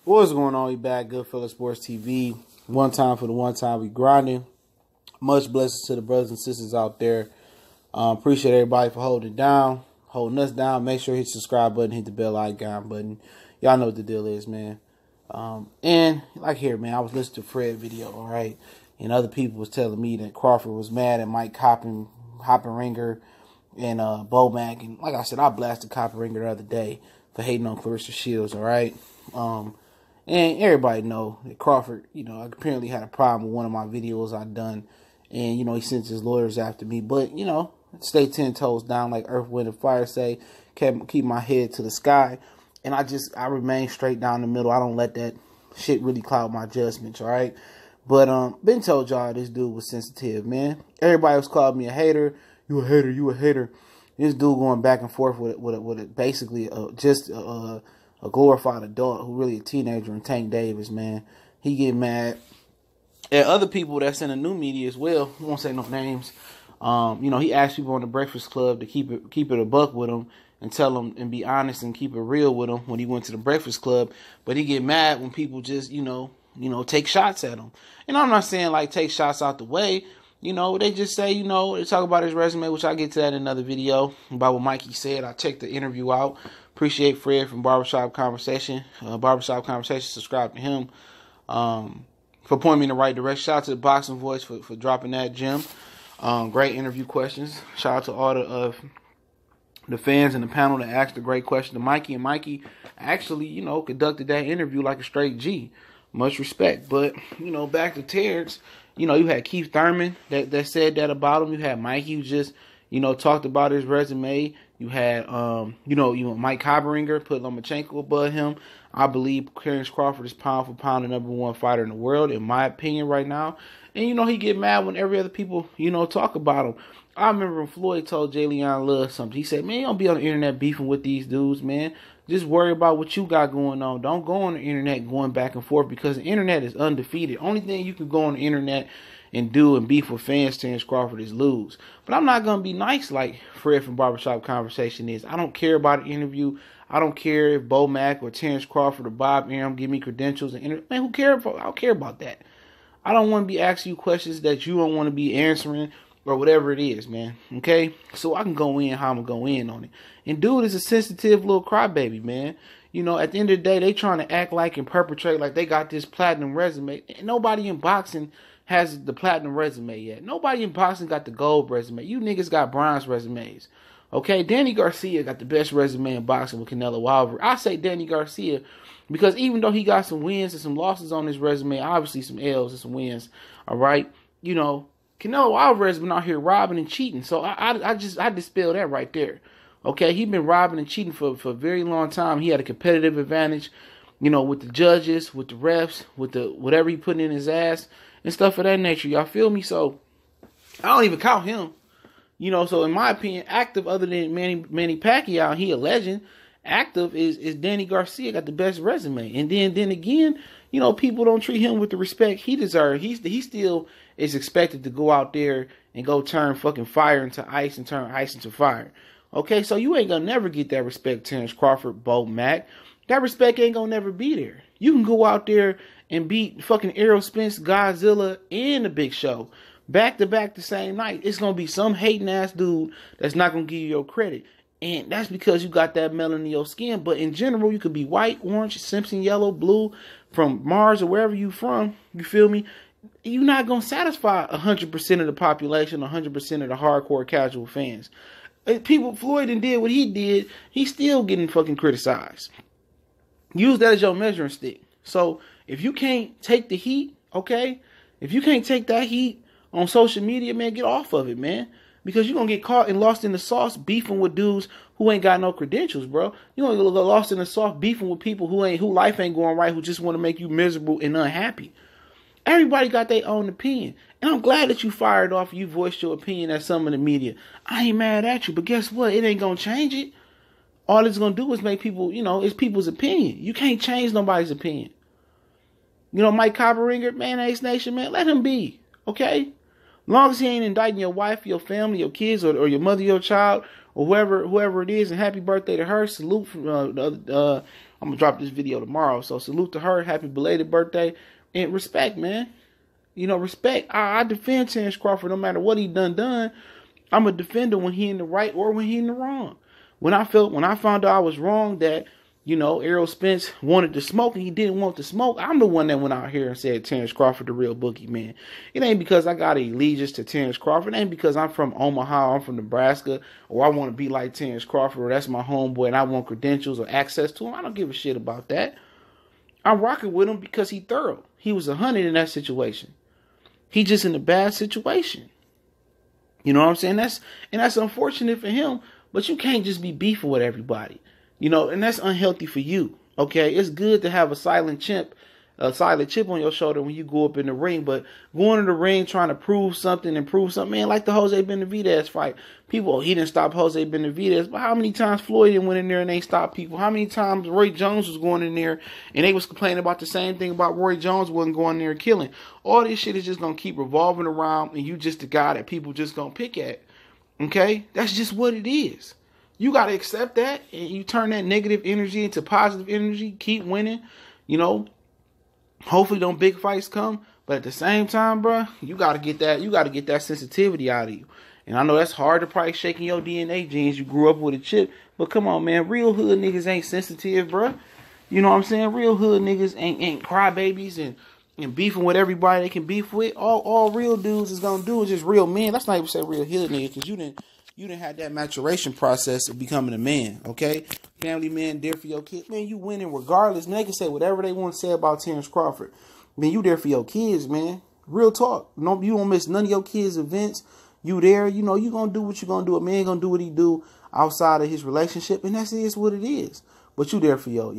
What's going on? We back, Goodfellas Sports TV. One time for the one time we grinding. Much blessings to the brothers and sisters out there. Appreciate everybody for holding it down, holding us down. Make sure you hit the subscribe button, hit the bell icon button. Y'all know what the deal is, man. And like here, man, I was listening to Fred video, all right, and other people was telling me that Crawford was mad at Mike Hoppenringer and Bomack, and like I said, I blasted Hoppenringer the other day for hating on Clarissa Shields, all right. And everybody know that Crawford, apparently had a problem with one of my videos I done. And, he sent his lawyers after me. But, stay 10 toes down like Earth, Wind, and Fire say. Keep my head to the sky. And I remain straight down the middle. I don't let that shit really cloud my judgments, all right? But, been told y'all this dude was sensitive, man. Everybody was calling me a hater. You a hater, you a hater. This dude going back and forth with basically just a glorified adult who really a teenager in Tank Davis, man. He get mad at other people that's in the new media as well. I won't say no names. He asked people on the Breakfast Club to keep it a buck with him and tell him and be honest and keep it real with him when he went to the Breakfast Club. But he get mad when people just, take shots at him. And I'm not saying like take shots out the way. They just say, they talk about his resume, which I'll get to that in another video about what Mikey said. I checked the interview out. Appreciate Fred from Barbershop Conversation. Subscribe to him for pointing me in the right direction. Shout out to the Boxing Voice for dropping that gem. Great interview questions. Shout out to all the fans and the panel that asked a great question to Mikey. And Mikey actually, conducted that interview like a straight G. Much respect. But, back to Terence, you had Keith Thurman that said that about him. You had Mikey who just, talked about his resume. You had, Mike Hoppenringer put Lomachenko above him. I believe Terence Crawford is pound for pound the number one fighter in the world, in my opinion, right now. And, he get mad when every other people, talk about him. I remember when Floyd told Jay Leon Love something. He said, man, you don't be on the internet beefing with these dudes, man. Just worry about what you got going on. Don't go on the internet going back and forth because the internet is undefeated. Only thing you can go on the internet and do and beef with fans, Terence Crawford, is lose. But I'm not going to be nice like Fred from Barbershop Conversation is. I don't care about the interview. I don't care if Bo Mack or Terence Crawford or Bob Arum give me credentials. Man, who cares? I don't care about that. I don't want to be asking you questions that you don't want to be answering or whatever it is, man. Okay? So I can go in how I'm going to go in on it. And dude is a sensitive little crybaby, man. At the end of the day, they trying to act like and perpetrate like they got this platinum resume. And nobody in boxing has the platinum resume yet. Nobody in boxing got the gold resume. You niggas got bronze resumes. Okay? Danny Garcia got the best resume in boxing with Canelo Alvarez. I say Danny Garcia because even though he got some wins and some losses on his resume, obviously some L's and some wins, all right? Canelo Alvarez been out here robbing and cheating. So I dispel that right there. Okay? He been robbing and cheating for a very long time. He had a competitive advantage, with the judges, with the refs, with the whatever he put in his ass and stuff of that nature. Y'all feel me? So I don't even count him. So in my opinion, active other than Manny Pacquiao, he a legend. Active is Danny Garcia, got the best resume. And then again, people don't treat him with the respect he deserves. He still is expected to go out there and go turn fucking fire into ice and turn ice into fire. Okay, so you ain't gonna never get that respect, Terence Crawford, Bo Mack. That respect ain't gonna never be there. You can go out there and beat fucking Errol Spence, Godzilla, and the Big Show back to back the same night. It's gonna be some hating ass dude that's not gonna give you your credit. And that's because you got that melanin in your skin. But in general, you could be white, orange, Simpson, yellow, blue, from Mars or wherever you from. You feel me? You're not going to satisfy 100% of the population, 100% of the hardcore casual fans. Floyd did what he did. He's still getting fucking criticized. Use that as your measuring stick. So if you can't take the heat, okay? If you can't take that heat on social media, man, get off of it, man. Because you're going to get caught and lost in the sauce beefing with dudes who ain't got no credentials, bro. You're going to get lost in the sauce beefing with people who life ain't going right, who just want to make you miserable and unhappy. Everybody got their own opinion. And I'm glad that you fired off, you voiced your opinion at some of the media. I ain't mad at you, but guess what? It ain't going to change it. All it's going to do is make people, it's people's opinion. You can't change nobody's opinion. Mike Hoppenringer, man, Ace Nation, man, let him be, okay? Long as he ain't indicting your wife, your family, your kids, or your mother, your child, or whoever it is, and happy birthday to her. Salute from, I'm going to drop this video tomorrow. So salute to her. Happy belated birthday. And respect, man. You know, respect. I defend Terence Crawford no matter what he done. I'm a defender when he in the right or when he in the wrong. When I found out I was wrong that, you know, Errol Spence wanted to smoke and he didn't want to smoke, I'm the one that went out here and said Terence Crawford the real boogeyman. It ain't because I got an allegiance to Terence Crawford. It ain't because I'm from Omaha, I'm from Nebraska, or I want to be like Terence Crawford, or that's my homeboy and I want credentials or access to him. I don't give a shit about that. I'm rocking with him because he thorough. He was 100 in that situation. He just in a bad situation. You know what I'm saying? That's unfortunate for him, but you can't just be beefing with everybody. You know, and that's unhealthy for you. Okay, it's good to have a silent chip on your shoulder when you go up in the ring, but going in the ring trying to prove something, man, like the Jose Benavidez fight. People, he didn't stop Jose Benavidez, but how many times Floyd went in there and they stopped people? How many times Roy Jones was going in there and they was complaining about the same thing about Roy Jones wasn't going in there and killing? All this shit is just going to keep revolving around and you just the guy that people just going to pick at. Okay? That's just what it is. You got to accept that and you turn that negative energy into positive energy. Keep winning. You know, hopefully don't big fights come. But at the same time, bro, you got to get that. You got to get that sensitivity out of you. And I know that's hard to probably shaking your DNA genes. You grew up with a chip. But come on, man. Real hood niggas ain't sensitive, bro. You know what I'm saying? Real hood niggas ain't crybabies and beefing with everybody they can beef with. All real dudes is going to do is just real men. Let's not even say real hood niggas because you didn't have that maturation process of becoming a man, okay? Family man, there for your kids. Man, you winning regardless. Man, they can say whatever they want to say about Terence Crawford. Man, you there for your kids, man. Real talk. No, you don't miss none of your kids' events. You there, you know, you going to do what you going to do. A man going to do what he do outside of his relationship, and that's is what it is. But you there for your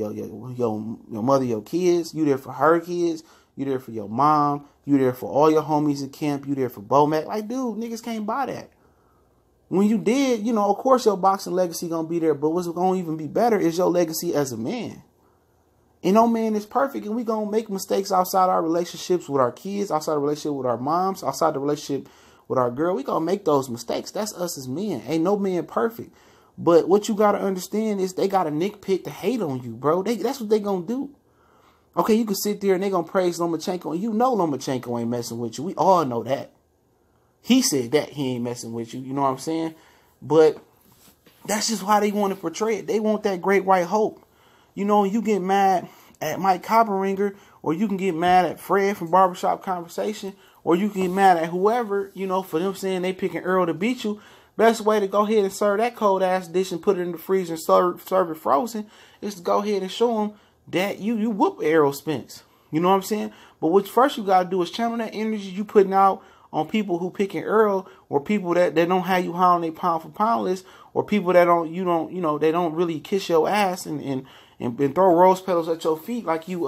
mother, your kids. You there for her kids. You there for your mom. You there for all your homies in camp. You there for Bomac. Like, dude, niggas can't buy that. When you did, you know, of course your boxing legacy gonna be there, but what's gonna even be better is your legacy as a man. And no man is perfect, and we gonna make mistakes outside our relationships with our kids, outside the relationship with our moms, outside the relationship with our girl. We gonna make those mistakes. That's us as men. Ain't no man perfect. But what you gotta understand is they gotta nitpick to hate on you, bro. That's what they gonna do. Okay, you can sit there and they gonna praise Lomachenko, and you know Lomachenko ain't messing with you. We all know that. He said that he ain't messing with you. You know what I'm saying? But that's just how they want to portray it. They want that great white hope. You know, you get mad at Mike Copperringer, or you can get mad at Fred from Barbershop Conversation, or you can get mad at whoever, you know, for them saying they picking Earl to beat you. Best way to go ahead and serve that cold ass dish and put it in the freezer and serve it frozen is to go ahead and show them that you whoop Errol Spence. You know what I'm saying? But what first you got to do is channel that energy you putting out on people who picking Earl, or people that don't have you high on their pound for pound list, or people that they don't really kiss your ass and throw rose petals at your feet like you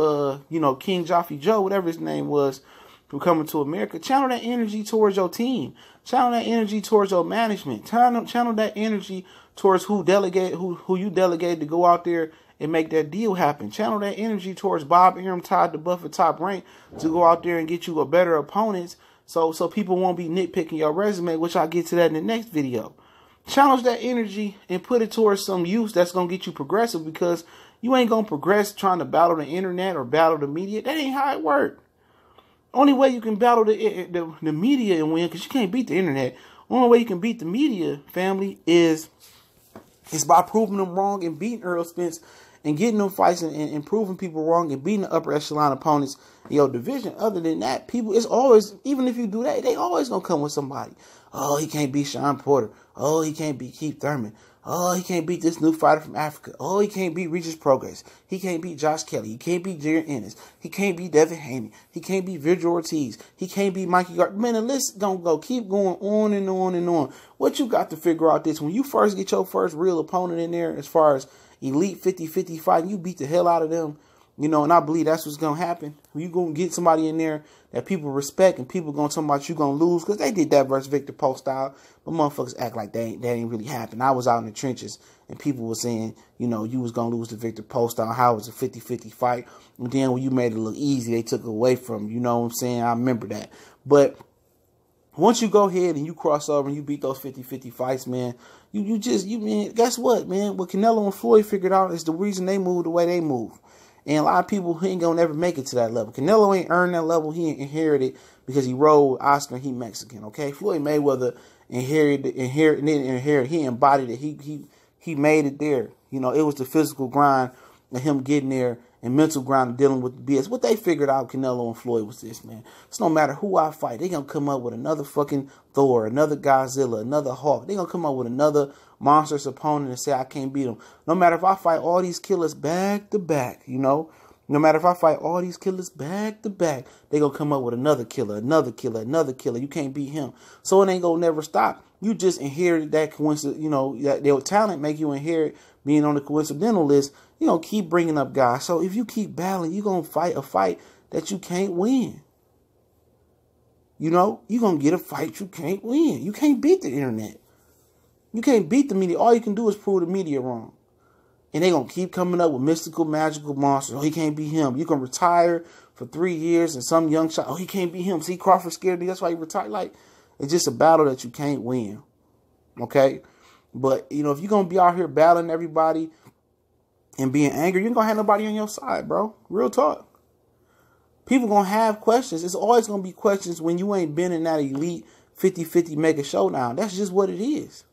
King Joffrey Joe, whatever his name was, from Coming to America. Channel that energy towards your team. Channel that energy towards your management. Channel that energy towards who you delegated to go out there and make that deal happen. Channel that energy towards Bob Arum, Todd DeBuff, Top Rank to go out there and get you a better opponents. So people won't be nitpicking your resume, which I'll get to that in the next video. Challenge that energy and put it towards some use that's going to get you progressive, because you ain't going to progress trying to battle the internet or battle the media. That ain't how it works. Only way you can battle the media and win, because you can't beat the internet. Only way you can beat the media, family, is by proving them wrong and beating Earl Spence and getting them fights and proving people wrong and beating the upper echelon opponents in your division. Other than that, people, it's always, even if you do that, they always going to come with somebody. Oh, he can't beat Sean Porter. Oh, he can't beat Keith Thurman. Oh, he can't beat this new fighter from Africa. Oh, he can't beat Regis Progress. He can't beat Josh Kelly. He can't beat Jared Ennis. He can't beat Devin Haney. He can't beat Virgil Ortiz. He can't beat Mikey Gardner. Man, the list gonna go keep going on and on and on. What you got to figure out this, when you first get your first real opponent in there, as far as elite 50-50 fighting, you beat the hell out of them. You know, and I believe that's what's going to happen. You going to get somebody in there that people respect, and people going to talk about you going to lose, because they did that versus Victor Postile. But motherfuckers act like that ain't really happened. I was out in the trenches, and people were saying, you know, you was going to lose to Victor Postile, how it was a 50-50 fight. And then when you made it look easy, they took it away from you. You know what I'm saying? I remember that. But Once you go ahead and you cross over and you beat those 50-50 fights, man, you man, guess what, man? What Canelo and Floyd figured out is the reason they move the way they move. And a lot of people ain't gonna never make it to that level. Canelo ain't earned that level. He inherited because he rode with Oscar and he Mexican, okay? Floyd Mayweather inherited. He embodied it. He made it there. You know, it was the physical grind of him getting there and mental grind of dealing with the BS. What they figured out, Canelo and Floyd, was this, man. It's no matter who I fight, they gonna come up with another fucking Thor, another Godzilla, another Hulk. They gonna come up with another monstrous opponent and say I can't beat them. No matter if I fight all these killers back to back, you know. No matter if I fight all these killers back to back, they gonna come up with another killer, another killer, another killer. You can't beat him. So it ain't gonna never stop. You just inherited that coincidence, you know, that their talent make you inherit being on the coincidental list. You gonna keep bringing up guys. So if you keep battling, you gonna fight a fight that you can't win. You know, you gonna get a fight you can't win. You can't beat the internet. You can't beat the media. All you can do is prove the media wrong. And they gonna keep coming up with mystical, magical monsters. Oh, he can't beat him. You can retire for 3 years and some young shot. Oh, he can't beat him. See, Crawford scared me. That's why he retired. Like, it's just a battle that you can't win. Okay? But, you know, if you're gonna be out here battling everybody and being angry, you ain't gonna have nobody on your side, bro. Real talk. People gonna have questions. It's always gonna be questions when you ain't been in that elite 50-50 mega showdown. That's just what it is.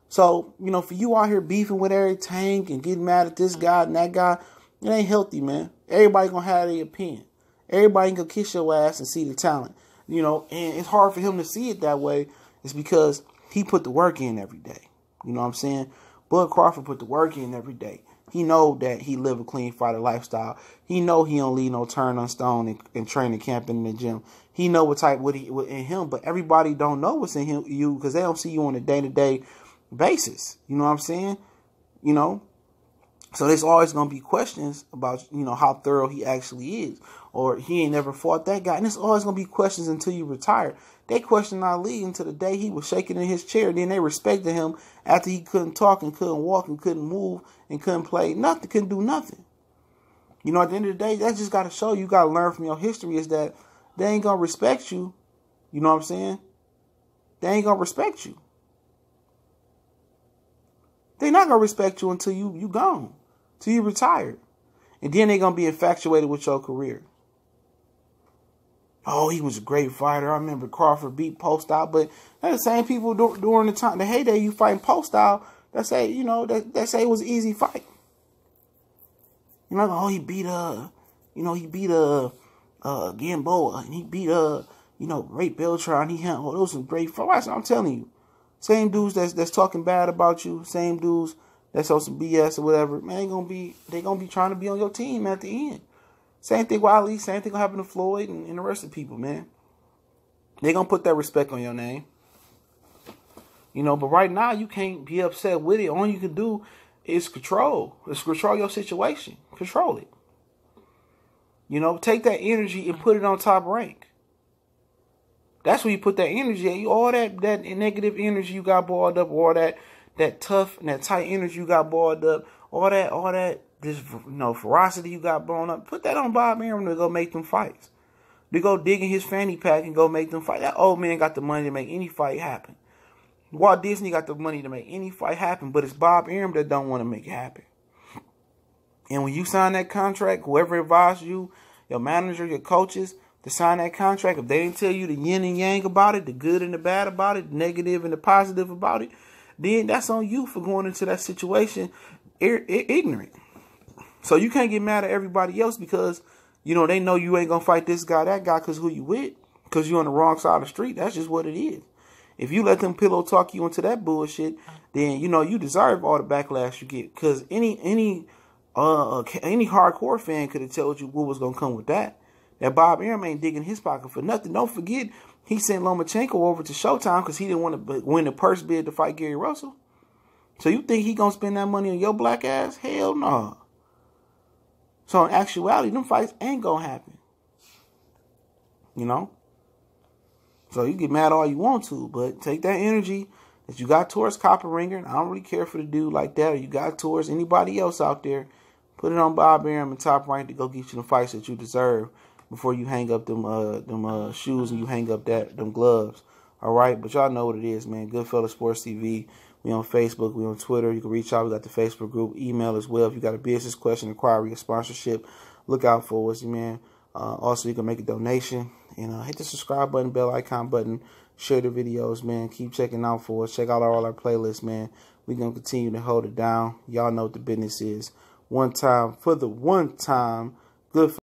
So, you know, for you out here beefing with every tank and getting mad at this guy and that guy, it ain't healthy, man. Everybody gonna have their opinion. Everybody can go kiss your ass and see the talent. You know, and it's hard for him to see it that way. It's because he put the work in every day. You know what I'm saying? Bud Crawford put the work in every day. He know that he live a clean fighter lifestyle. He know he don't leave no turn on stone and training camping in the gym. He know what in him, but everybody don't know what's in him, you, because they don't see you on a day-to-day basis. You know what I'm saying? You know? So there's always going to be questions about, you know, how thorough he actually is. Or he ain't never fought that guy. And there's always going to be questions until you retire. They questioned Ali until the day he was shaking in his chair. Then they respected him after he couldn't talk and couldn't walk and couldn't move and couldn't play nothing, couldn't do nothing. You know, at the end of the day, that just got to show you got to learn from your history is that they ain't going to respect you. You know what I'm saying? They ain't going to respect you. They're not going to respect you until you gone, till you retired. And then they're going to be infatuated with your career. Oh, he was a great fighter. I remember Crawford beat Post-Style, but they're the same people during the time, the heyday you fighting Post-Style, that say, you know, that say it was an easy fight. You know, oh, he beat Gamboa, and he beat Ray Beltran. He had those some great fights. I'm telling you, same dudes that's talking bad about you, same dudes that's on some BS or whatever, man, they gonna be trying to be on your team at the end. Same thing with Ali, same thing gonna happen to Floyd and the rest of the people, man. They gonna put that respect on your name. You know, but right now you can't be upset with it. All you can do is control. Just control your situation. Control it. You know, take that energy and put it on top rank. That's where you put that energy at. All that negative energy you got boiled up, all that tough and that tight energy you got boiled up, all that this, you know, ferocity you got blown up. Put that on Bob Arum to go make them fights. To go dig in his fanny pack and go make them fight. That old man got the money to make any fight happen. Walt Disney got the money to make any fight happen, but it's Bob Arum that don't want to make it happen. And when you sign that contract, whoever advised you, your manager, your coaches, to sign that contract, if they didn't tell you the yin and yang about it, the good and the bad about it, the negative and the positive about it, then that's on you for going into that situation ignorant. So you can't get mad at everybody else because, you know, they know you ain't going to fight this guy, that guy, because who you with, because you're on the wrong side of the street. That's just what it is. If you let them pillow talk you into that bullshit, then, you know, you deserve all the backlash you get. Because any hardcore fan could have told you what was going to come with that. That Bob Arum ain't digging his pocket for nothing. Don't forget, he sent Lomachenko over to Showtime because he didn't want to win the purse bid to fight Gary Russell. So you think he going to spend that money on your black ass? Hell no. So in actuality, them fights ain't going to happen. You know? So you get mad all you want to, but take that energy that you got towards Copper Ringer, and I don't really care for the dude like that, or you got towards anybody else out there, put it on Bob Arum and Top Rank to go get you the fights that you deserve before you hang up them shoes and you hang up them gloves. All right, but y'all know what it is, man. Goodfellas Sports TV. We on Facebook, we on Twitter. You can reach out. We got the Facebook group, email as well. If you got a business question, inquiry, a sponsorship, look out for us, man. Also, you can make a donation and hit the subscribe button, bell icon button, share the videos, man. Keep checking out for us. Check out all our playlists, man. We're going to continue to hold it down. Y'all know what the business is. One time for the one time. Good.